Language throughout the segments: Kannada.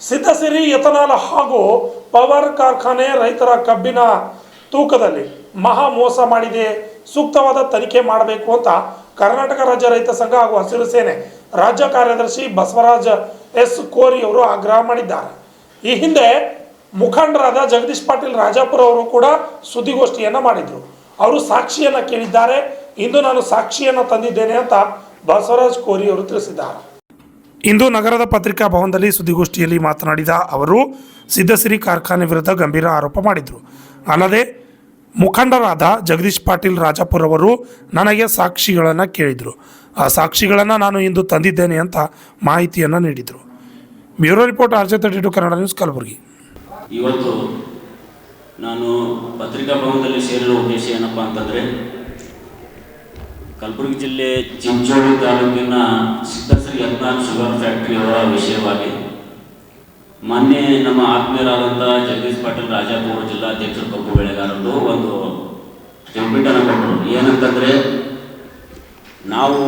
ಸಿದ್ಧಸಿರಿ ಎಥನಾಲ್ ಹಾಗೂ ಪವರ್ ಕಾರ್ಖಾನೆ ರೈತರ ಕಬ್ಬಿನ ತೂಕದಲ್ಲಿ ಮಹಾ ಮೋಸ ಮಾಡಿದೆ, ಸೂಕ್ತವಾದ ತನಿಖೆ ಮಾಡಬೇಕು ಅಂತ ಕರ್ನಾಟಕ ರಾಜ್ಯ ರೈತ ಸಂಘ ಹಾಗೂ ಹಸಿರು ಸೇನೆ ರಾಜ್ಯ ಕಾರ್ಯದರ್ಶಿ ಬಸವರಾಜ ಎಸ್ ಕೋರಿ ಅವರು ಆಗ್ರಹ ಮಾಡಿದ್ದಾರೆ. ಈ ಹಿಂದೆ ಮುಖಂಡರಾದ ಜಗದೀಶ್ ಪಾಟೀಲ್ ರಾಜಾಪುರ ಅವರು ಕೂಡ ಸುದ್ದಿಗೋಷ್ಠಿಯನ್ನು ಮಾಡಿದರು. ಅವರು ಸಾಕ್ಷಿಯನ್ನು ಕೇಳಿದ್ದಾರೆ. ಇಂದು ನಾನು ಸಾಕ್ಷಿಯನ್ನು ತಂದಿದ್ದೇನೆ ಅಂತ ಬಸವರಾಜ್ ಕೋರಿ ಅವರು ತಿಳಿಸಿದ್ದಾರೆ. ಇಂದು ನಗರದ ಪತ್ರಿಕಾ ಭವನದಲ್ಲಿ ಸುದ್ದಿಗೋಷ್ಠಿಯಲ್ಲಿ ಮಾತನಾಡಿದ ಅವರು ಸಿದ್ಧಸಿರಿ ಕಾರ್ಖಾನೆ ವಿರುದ್ಧ ಗಂಭೀರ ಆರೋಪ ಮಾಡಿದರು. ಅಲ್ಲದೆ ಮುಖಂಡರಾದ ಜಗದೀಶ್ ಪಾಟೀಲ್ ರಾಜಾಪುರ ಅವರು ನನಗೆ ಸಾಕ್ಷಿಗಳನ್ನು ಕೇಳಿದರು. ಆ ಸಾಕ್ಷಿಗಳನ್ನು ನಾನು ಇಂದು ತಂದಿದ್ದೇನೆ ಅಂತ ಮಾಹಿತಿಯನ್ನು ನೀಡಿದರು. Bureau report RJ32 Kannada news Kalaburagi. ಇವತ್ತು ನಾನು ಪತ್ರಿಕಾ ಭವನದಲ್ಲಿ ಸೇರಿರುವ ಉದ್ದೇಶ ಏನಪ್ಪ ಅಂತಂದರೆ, ಕಲಬುರಗಿ ಜಿಲ್ಲೆ ಚಿಂಚೋಳಿ ತಾಲೂಕಿನ ಸಿದ್ಧಸಿರಿ ಎಥನಾಲ್ ಶುಗರ್ ಫ್ಯಾಕ್ಟರಿಯವರ ವಿಷಯವಾಗಿ ಮೊನ್ನೆ ನಮ್ಮ ಆತ್ಮೀಯರಾದಂಥ ಜಗದೀಶ್ ಪಾಟೀಲ್ ರಾಜಾಪುರ ಜಿಲ್ಲಾಧ್ಯಕ್ಷರು ಕಬ್ಬು ಬೆಳೆಗಾರರು ಒಂದು ಸ್ಟೇಟ್ಮೆಂಟನ್ನು ಕೊಟ್ಟರು. ಏನಂತಂದರೆ, ನಾವು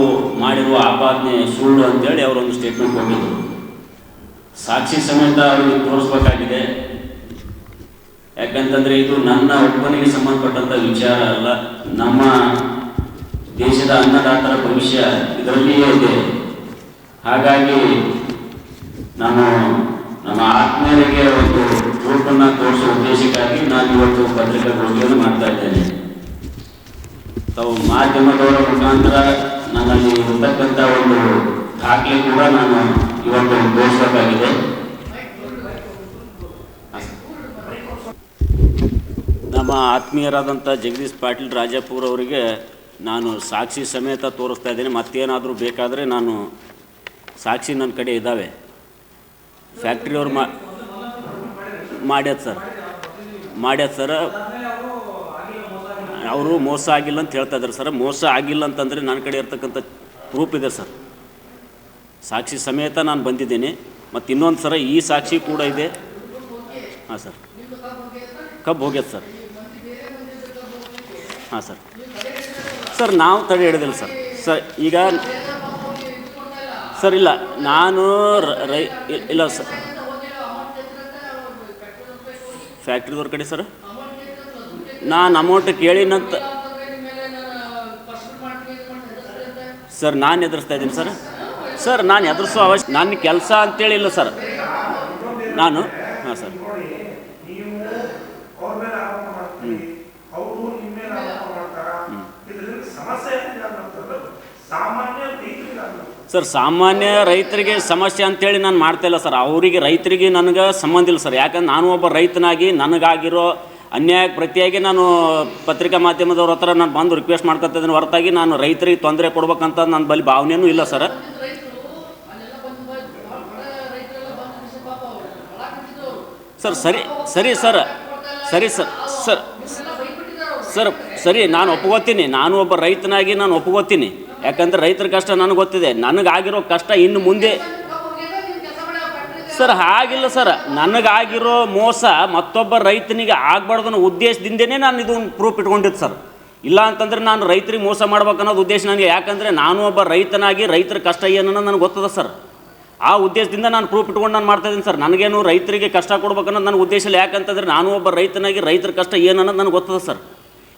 ಮಾಡಿರುವ ಆಪಾದನೆ ಸುಳ್ಳು ಅಂತೇಳಿ ಅವರೊಂದು ಸ್ಟೇಟ್ಮೆಂಟ್ ಕೊಟ್ಟಿದ್ದರು. ಸಾಕ್ಷಿ ಸಮೇತ ಅವರಿಗೆ ತೋರಿಸ್ಬೇಕಾಗಿದೆ. ಯಾಕಂತಂದರೆ ಇದು ನನ್ನ ಒಬ್ಬನಿಗೆ ಸಂಬಂಧಪಟ್ಟಂಥ ವಿಚಾರ ಅಲ್ಲ, ನಮ್ಮ ದೇಶದ ಅನ್ನದಾತರ ಭವಿಷ್ಯ ಇದರಲ್ಲಿಯೇ ಇದೆ. ಹಾಗಾಗಿ ನಾನು ನಮ್ಮ ಆತ್ಮೀಯರಿಗೆ ಒಂದು ಪ್ರೂಫನ್ನು ತೋರಿಸುವ ಉದ್ದೇಶಕ್ಕಾಗಿ ನಾನು ಇವತ್ತು ಪತ್ರಿಕಾಗೋಷ್ಠಿಯನ್ನು ಮಾಡ್ತಾ ಇದ್ದೇನೆ. ತಾವು ಮಾಧ್ಯಮದವರ ಮುಖಾಂತರ ನನ್ನಲ್ಲಿ ಇರತಕ್ಕಂಥ ಒಂದು ದಾಖಲೆ ಕೂಡ ನಾನು ಇವತ್ತು ತೋರಿಸಬೇಕಾಗಿದೆ. ನಮ್ಮ ಆತ್ಮೀಯರಾದಂಥ ಜಗದೀಶ್ ಪಾಟೀಲ್ ರಾಜಾಪುರ ಅವರಿಗೆ ನಾನು ಸಾಕ್ಷಿ ಸಮೇತ ತೋರಿಸ್ತಾ ಇದ್ದೇನೆ. ಮತ್ತೇನಾದರೂ ಬೇಕಾದರೆ ನಾನು ಸಾಕ್ಷಿ ನನ್ನ ಕಡೆ ಇದ್ದಾವೆ. ಫ್ಯಾಕ್ಟ್ರಿಯವ್ರು ಮಾಡ್ಯಾದ ಸರ್ ಅವರು ಮೋಸ ಆಗಿಲ್ಲ ಅಂತ ಹೇಳ್ತಾ ಇದ್ದಾರೆ ಸರ್. ಮೋಸ ಆಗಿಲ್ಲ ಅಂತಂದರೆ ನನ್ನ ಕಡೆ ಇರ್ತಕ್ಕಂಥ ಪ್ರೂಫ್ ಇದೆ ಸರ್. ಸಾಕ್ಷಿ ಸಮೇತ ನಾನು ಬಂದಿದ್ದೇನೆ. ಮತ್ತು ಇನ್ನೊಂದು ಸರ ಈ ಸಾಕ್ಷಿ ಕೂಡ ಇದೆ. ಹಾಂ ಸರ್, ಕಬ್ಬು ಹೋಗ್ಯದ ಸರ್. ಹಾಂ ಸರ್ ನಾವು ತಡೆ ಹಿಡಿದಿಲ್ಲ ಸರ್. ಈಗ ಸರ್ ಇಲ್ಲ, ನಾನು ಇಲ್ಲ ಸರ್, ಫ್ಯಾಕ್ಟ್ರಿದವ್ರ ಕಡೆ ಸರ್ ನಾನು ಅಮೌಂಟ್ ಕೇಳಿನಂತ ಸರ್ ನಾನು ಎದುರಿಸ್ತಾ ಇದ್ದೀನಿ ಸರ್ ನಾನು ಎದುರಿಸೋ ಅವಶ್ಯ ನನ್ನ ಕೆಲಸ ಅಂತೇಳಿಲ್ಲ ಸರ್ ನಾನು. ಹಾಂ ಸರ್, ಸರ್ ಸಾಮಾನ್ಯ ರೈತರಿಗೆ ಸಮಸ್ಯೆ ಅಂತೇಳಿ ನಾನು ಮಾಡ್ತಾಯಿಲ್ಲ ಸರ್. ಅವರಿಗೆ ರೈತರಿಗೆ ನನಗೆ ಸಂಬಂಧ ಇಲ್ಲ ಸರ್. ಯಾಕಂದ್ರೆ ನಾನು ಒಬ್ಬ ರೈತನಾಗಿ ನನಗಾಗಿರೋ ಅನ್ಯಾಯಕ್ಕೆ ಪ್ರತಿಯಾಗಿ ನಾನು ಪತ್ರಿಕಾ ಮಾಧ್ಯಮದವ್ರ ಹತ್ರ ನಾನು ಬಂದು ರಿಕ್ವೆಸ್ಟ್ ಮಾಡ್ಕೊತಿದ್ದೀನಿ ಹೊರತಾಗಿ ನಾನು ರೈತರಿಗೆ ತೊಂದರೆ ಕೊಡ್ಬೇಕಂತ ನನ್ನ ಬಳಿ ಭಾವನೆಯೂ ಇಲ್ಲ ಸರ್. ಸರಿ ನಾನು ಒಪ್ಕೋತೀನಿ. ನಾನು ಒಬ್ಬ ರೈತನಾಗಿ ನಾನು ಒಪ್ಕೋತೀನಿ. ಯಾಕಂದರೆ ರೈತರ ಕಷ್ಟ ನನಗೆ ಗೊತ್ತಿದೆ. ನನಗಾಗಿರೋ ಕಷ್ಟ ಇನ್ನು ಮುಂದೆ ಸರ್ ಹಾಗಿಲ್ಲ ಸರ್. ನನಗಾಗಿರೋ ಮೋಸ ಮತ್ತೊಬ್ಬ ರೈತನಿಗೆ ಆಗಬಾರ್ದು ಅನ್ನೋ ಉದ್ದೇಶದಿಂದನೇ ನಾನು ಇದು ಪ್ರೂಫ್ ಇಟ್ಕೊಂಡಿದ್ದು ಸರ್. ಇಲ್ಲ ಅಂತಂದರೆ ನಾನು ರೈತರಿಗೆ ಮೋಸ ಮಾಡ್ಬೇಕನ್ನೋದು ಉದ್ದೇಶ ನನಗೆ. ಯಾಕಂದರೆ ನಾನು ಒಬ್ಬ ರೈತನಾಗಿ ರೈತರ ಕಷ್ಟ ಏನನ್ನೋ ನನಗೆ ಗೊತ್ತದ ಸರ್. ಆ ಉದ್ದೇಶದಿಂದ ನಾನು ಪ್ರೂಫ್ ಇಟ್ಕೊಂಡು ನಾನು ಮಾಡ್ತಾಯಿದ್ದೀನಿ ಸರ್. ನನಗೇನು ರೈತರಿಗೆ ಕಷ್ಟ ಕೊಡ್ಬೇಕನ್ನೋದು ನನಗೆ ಉದ್ದೇಶ ಇಲ್ಲ. ಯಾಕಂತಂದರೆ ನಾನು ಒಬ್ಬ ರೈತನಾಗಿ ರೈತರ ಕಷ್ಟ ಏನನ್ನೋದು ನನಗೆ ಗೊತ್ತದ ಸರ್.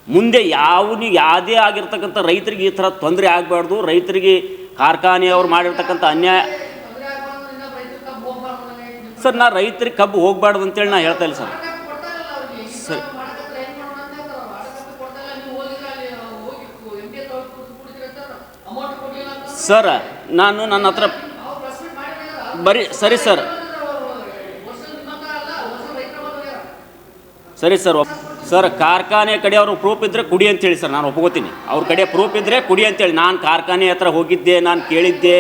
ಮುಂದೆ ಯಾವುದೇ ಆಗಿರ್ತಕ್ಕಂಥ ರೈತರಿಗೆ ಈ ಥರ ತೊಂದರೆ ಆಗಬಾರ್ದು. ರೈತರಿಗೆ ಕಾರ್ಖಾನೆಯವ್ರು ಮಾಡಿರ್ತಕ್ಕಂಥ ಅನ್ಯಾಯ ಸರ್, ನಾ ರೈತರಿಗೆ ಕಬ್ಬು ಹೋಗಬಾರ್ದು ಅಂತೇಳಿ ನಾ ಹೇಳ್ತಾ ಇಲ್ಲ ಸರ್. ಸರ್ ನಾನು ನನ್ನ ಹತ್ರ ಸರಿ ಸರ್ ಕಾರ್ಖಾನೆ ಕಡೆ ಅವರು ಪ್ರೂಫ್ ಇದ್ದರೆ ಕುಡಿ ಅಂತೇಳಿ ಸರ್, ನಾನು ಒಪ್ಕೋತೀನಿ. ಅವ್ರ ಕಡೆ ಪ್ರೂಫ್ ಇದ್ದರೆ ಕುಡಿ ಅಂತೇಳಿ. ನಾನು ಕಾರ್ಖಾನೆ ಹತ್ರ ಹೋಗಿದ್ದೆ, ನಾನು ಕೇಳಿದ್ದೆ.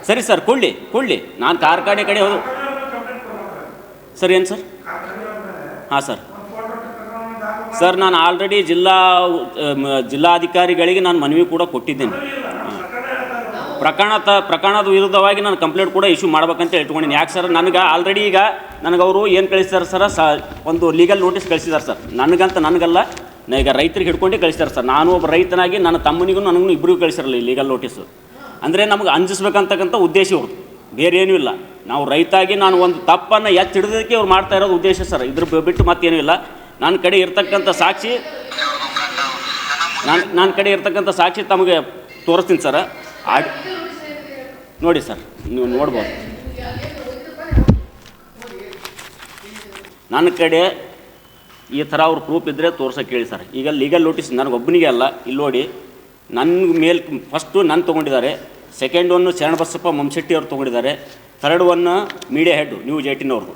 ಸರಿ ಸರ್, ಕೊಡಲಿ ನಾನು ಕಾರ್ಖಾನೆ ಕಡೆ ಹೋದ ಸರ್. ಏನು ಸರ್? ಹಾಂ ಸರ್ ನಾನು ಆಲ್ರೆಡಿ ಜಿಲ್ಲಾಧಿಕಾರಿಗಳಿಗೆ ನಾನು ಮನವಿ ಕೂಡ ಕೊಟ್ಟಿದ್ದೇನೆ. ಪ್ರಕರಣದ ವಿರುದ್ಧವಾಗಿ ನಾನು ಕಂಪ್ಲೇಂಟ್ ಕೂಡ ಇಶ್ಯೂ ಮಾಡ್ಬೇಕಂತ ಇಟ್ಕೊಂಡಿನಿ. ಯಾಕೆ ಸರ್, ನನಗೆ ಆಲ್ರೆಡಿ ಈಗ ನನಗೆ ಅವರು ಏನು ಕಳಿಸ್ತಾರೆ ಸರ್, ಒಂದು ಲೀಗಲ್ ನೋಟಿಸ್ ಕಳಿಸಿದ್ದಾರೆ ಸರ್. ನನಗಲ್ಲ, ಈಗ ರೈತರಿಗೆ ಹಿಡ್ಕೊಂಡು ಕಳಿಸ್ತಾರೆ ಸರ್. ನಾನು ಒಬ್ಬ ರೈತನಾಗಿ ನನ್ನ ತಮ್ಮನಿಗೂ ನನಗೂ ಇಬ್ಬರಿಗೂ ಕಳಿಸಿರಲ್ಲ ಈ ಲೀಗಲ್ ನೋಟಿಸು. ಅಂದರೆ ನಮಗೆ ಅಂಜಿಸ್ಬೇಕಂತಕ್ಕಂಥ ಉದ್ದೇಶ ಇವ್ರದ್ದು. ಬೇರೆ ಏನೂ ಇಲ್ಲ. ನಾವು ರೈತಾಗಿ ನಾನು ಒಂದು ತಪ್ಪನ್ನು ಎತ್ತಿ ಹಿಡಿದಕ್ಕೆ ಅವ್ರು ಮಾಡ್ತಾ ಇರೋದು ಉದ್ದೇಶ ಸರ್. ಇದ್ರ ಬಿಟ್ಟು ಮತ್ತೇನೂ ಇಲ್ಲ. ನನ್ನ ಕಡೆ ಇರ್ತಕ್ಕಂಥ ಸಾಕ್ಷಿ ನನ್ನ ಕಡೆ ಇರ್ತಕ್ಕಂಥ ಸಾಕ್ಷಿ ತಮಗೆ ತೋರಿಸ್ತೀನಿ ಸರ್. ನೋಡಿ ಸರ್, ನೀವು ನೋಡ್ಬೋದು. ನನ್ನ ಕಡೆ ಈ ಥರ ಅವ್ರ ಪ್ರೂಫ್ ಇದ್ದರೆ ತೋರ್ಸೋಕೆ ಹೇಳಿ ಸರ್. ಈಗ ಲೀಗಲ್ ನೋಟಿಸ್ ನನಗೊಬ್ಬನಿಗೆ ಅಲ್ಲ, ಇಲ್ಲಿ ನೋಡಿ ನನ್ನ ಮೇಲೆ ಫಸ್ಟು ನಾನು ತೊಗೊಂಡಿದ್ದಾರೆ, ಸೆಕೆಂಡ್ ಒನ್ನು ಶರಣಬಸಪ್ಪ ಮಂಶೆಟ್ಟಿ ಅವ್ರು ತೊಗೊಂಡಿದ್ದಾರೆ, third one media head news 18 ಅವ್ರದ್ದು,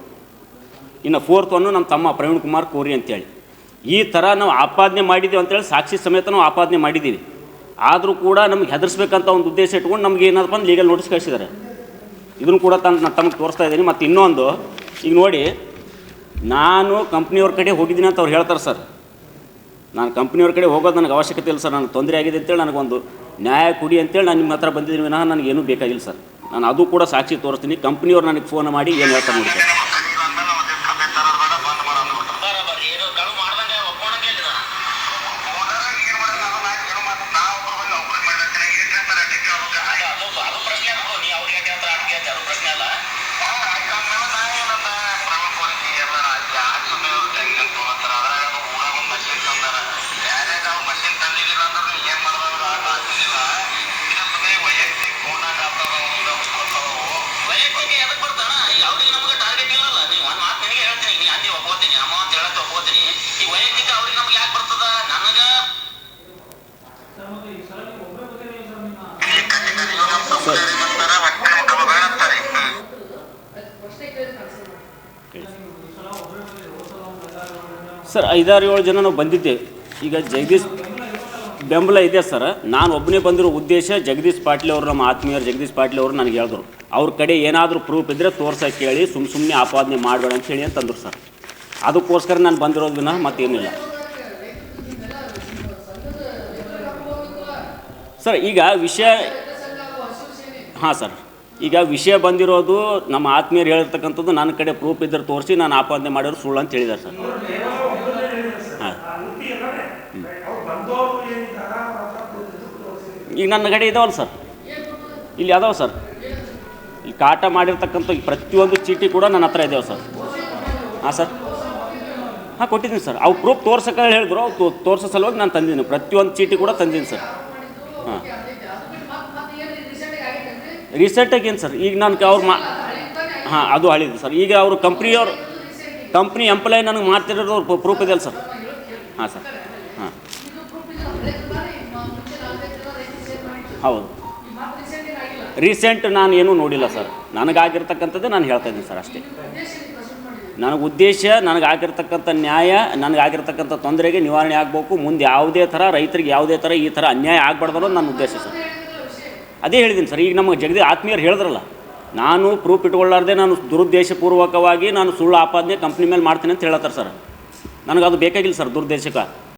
ಇನ್ನು ಫೋರ್ತ್ ಒನ್ನು ನಮ್ಮ ತಮ್ಮ ಪ್ರವೀಣ್ ಕುಮಾರ್ ಕೋರಿ ಅಂತೇಳಿ. ಈ ಥರ ನಾವು ಆಪಾದನೆ ಮಾಡಿದ್ದೀವಿ ಅಂತೇಳಿ ಸಾಕ್ಷಿ ಸಮೇತ ನಾವು ಆಪಾದನೆ ಮಾಡಿದ್ದೀವಿ. ಆದರೂ ಕೂಡ ನಮ್ಗೆ ಹೆದರ್ಸ್ಬೇಕಂತ ಒಂದು ಉದ್ದೇಶ ಇಟ್ಕೊಂಡು ನಮ್ಗೆ ಏನಾದ್ರು ಬಂದು ಲೀಗಲ್ ನೋಟಿಸ್ ಕಳಿಸಿದ್ದಾರೆ. ಇದನ್ನು ಕೂಡ ನಾನು ತಮಗೆ ತೋರಿಸ್ತಾ ಇದ್ದೀನಿ. ಮತ್ತು ಇನ್ನೊಂದು, ಈಗ ನೋಡಿ ನಾನು ಕಂಪ್ನಿಯವ್ರ ಕಡೆ ಹೋಗಿದ್ದೀನಿ ಅಂತ ಅವ್ರು ಹೇಳ್ತಾರೆ ಸರ್. ನಾನು ಕಂಪ್ನಿಯವ್ರ ಕಡೆ ಹೋಗೋದು ನನಗೆ ಅವಶ್ಯಕತೆ ಇಲ್ಲ ಸರ್. ನನಗೆ ತೊಂದರೆ ಆಗಿದೆ ಅಂತೇಳಿ ನನಗೊಂದು ನ್ಯಾಯ ಕೊಡಿ ಅಂತೇಳಿ ನಾನು ನಿಮ್ಮ ಹತ್ರ ಬಂದಿದ್ದೀನಿ ವಿನಃ ನನಗೇನೂ ಬೇಕಾಗಿಲ್ಲ ಸರ್. ನಾನು ಅದು ಕೂಡ ಸಾಕ್ಷಿ ತೋರಿಸ್ತೀನಿ. ಕಂಪ್ನಿಯವ್ರು ನನಗೆ ಫೋನ್ ಮಾಡಿ ಏನು ಹೇಳ್ತಾರೆ ನೋಡಿ ಸರ್. ಸರ್ 5-7 ಜನ ನಾವು ಬಂದಿದ್ದೇವೆ. ಈಗ ಜಗದೀಶ್ ಬೆಂಬಲ ಇದೆ ಸರ್. ನಾನು ಒಬ್ಬನೇ ಬಂದಿರೋ ಉದ್ದೇಶ ಜಗದೀಶ್ ಪಾಟೀಲ್ ಅವರು, ನಮ್ಮ ಆತ್ಮೀಯರು ಜಗದೀಶ್ ಪಾಟೀಲ್ ಅವರು ನನಗೆ ಹೇಳಿದ್ರು, ಅವ್ರ ಕಡೆ ಏನಾದರೂ ಪ್ರೂಫ್ ಇದ್ದರೆ ತೋರ್ಸೋಕೆ ಕೇಳಿ, ಸುಮ್ಮನೆ ಆಪಾದನೆ ಮಾಡಬೇಡ ಅಂತೇಳಿ ಅಂತಂದ್ರು ಸರ್. ಅದಕ್ಕೋಸ್ಕರ ನಾನು ಬಂದಿರೋದು ವಿನಃ ಮತ್ತೇನಿಲ್ಲ ಸರ್. ಈಗ ವಿಷಯ ಹಾಂ ಸರ್, ಈಗ ವಿಷಯ ಬಂದಿರೋದು ನಮ್ಮ ಆತ್ಮೀಯರು ಹೇಳಿರ್ತಕ್ಕಂಥದ್ದು ನನ್ನ ಕಡೆ ಪ್ರೂಫ್ ಇದ್ದರೆ ತೋರಿಸಿ ನಾನು ಆಪಾದನೆ ಮಾಡಿರೋ ಸುಳ್ಳು ಅಂತ ಹೇಳಿದ್ದಾರೆ ಸರ್. ಹಾಂ, ಈಗ ನನ್ನ ಕಡೆ ಇದಾವಲ್ಲ ಸರ್, ಇಲ್ಲಿ ಅದಾವೆ ಸರ್. ಇಲ್ಲಿ ಕಾಟ ಮಾಡಿರ್ತಕ್ಕಂಥ ಪ್ರತಿಯೊಂದು ಚೀಟಿ ಕೂಡ ನನ್ನ ಹತ್ರ ಇದ್ದಾವೆ ಸರ್. ಹಾಂ ಸರ್, ಹಾಂ ಕೊಟ್ಟಿದ್ದೀನಿ ಸರ್. ಅವು ಪ್ರೂಫ್ ತೋರ್ಸಕ್ಕೆ ಹೇಳಿದ್ರು, ಅವು ತೋರ್ಸೋ ಸಲುವಾಗಿ ನಾನು ತಂದಿದ್ದೀನಿ. ಪ್ರತಿಯೊಂದು ಚೀಟಿ ಕೂಡ ತಂದಿದ್ದೀನಿ ಸರ್. ಹಾಂ, ರೀಸೆಂಟಾಗಿ ಏನು ಸರ್, ಈಗ ನಾನು ಅವ್ರು ಹಾಂ ಅದು ಹಳಿದು ಸರ್. ಈಗ ಅವರು ಕಂಪ್ನಿ ಎಂಪ್ಲಾಯ್ ನನಗೆ ಮಾಡ್ತಿರೋದು ಪ್ರೂಫ್ ಇದೆಯಲ್ಲ ಸರ್. ಹಾಂ ಸರ್, ಹಾಂ ಹೌದು. ರೀಸೆಂಟ್ ನಾನು ಏನೂ ನೋಡಿಲ್ಲ ಸರ್. ನನಗಾಗಿರ್ತಕ್ಕಂಥದ್ದು ನಾನು ಹೇಳ್ತಾ ಇದ್ದೀನಿ ಸರ್ ಅಷ್ಟೇ. ನನಗೆ ಉದ್ದೇಶ, ನನಗಾಗಿರ್ತಕ್ಕಂಥ ನ್ಯಾಯ, ನನಗಾಗಿರ್ತಕ್ಕಂಥ ತೊಂದರೆಗೆ ನಿವಾರಣೆ ಆಗಬೇಕು. ಮುಂದೆ ಯಾವುದೇ ಥರ ರೈತರಿಗೆ ಯಾವುದೇ ಥರ ಈ ಥರ ಅನ್ಯಾಯ ಆಗಬಾರ್ದು ಅನ್ನೋದು ನನ್ನ ಉದ್ದೇಶ ಸರ್. ಅದೇ ಹೇಳಿದ್ದೀನಿ ಸರ್. ಈಗ ನಮಗೆ ಜಗದೀಶ್ ಆತ್ಮೀಯರು ಹೇಳಿದ್ರಲ್ಲ, ನಾನು ಪ್ರೂಫ್ ಇಟ್ಕೊಳ್ಳಾರ್ದೆ ನಾನು ದುರುದ್ದೇಶಪೂರ್ವಕವಾಗಿ ನಾನು ಸುಳ್ಳು ಆಪಾದನೆ ಕಂಪ್ನಿ ಮೇಲೆ ಮಾಡ್ತೀನಿ ಅಂತ ಹೇಳ್ತಾರೆ ಸರ್. ನನಗದು ಬೇಕಾಗಿಲ್ಲ ಸರ್ ದುರುದ್ದೇಶಕ್ಕೆ.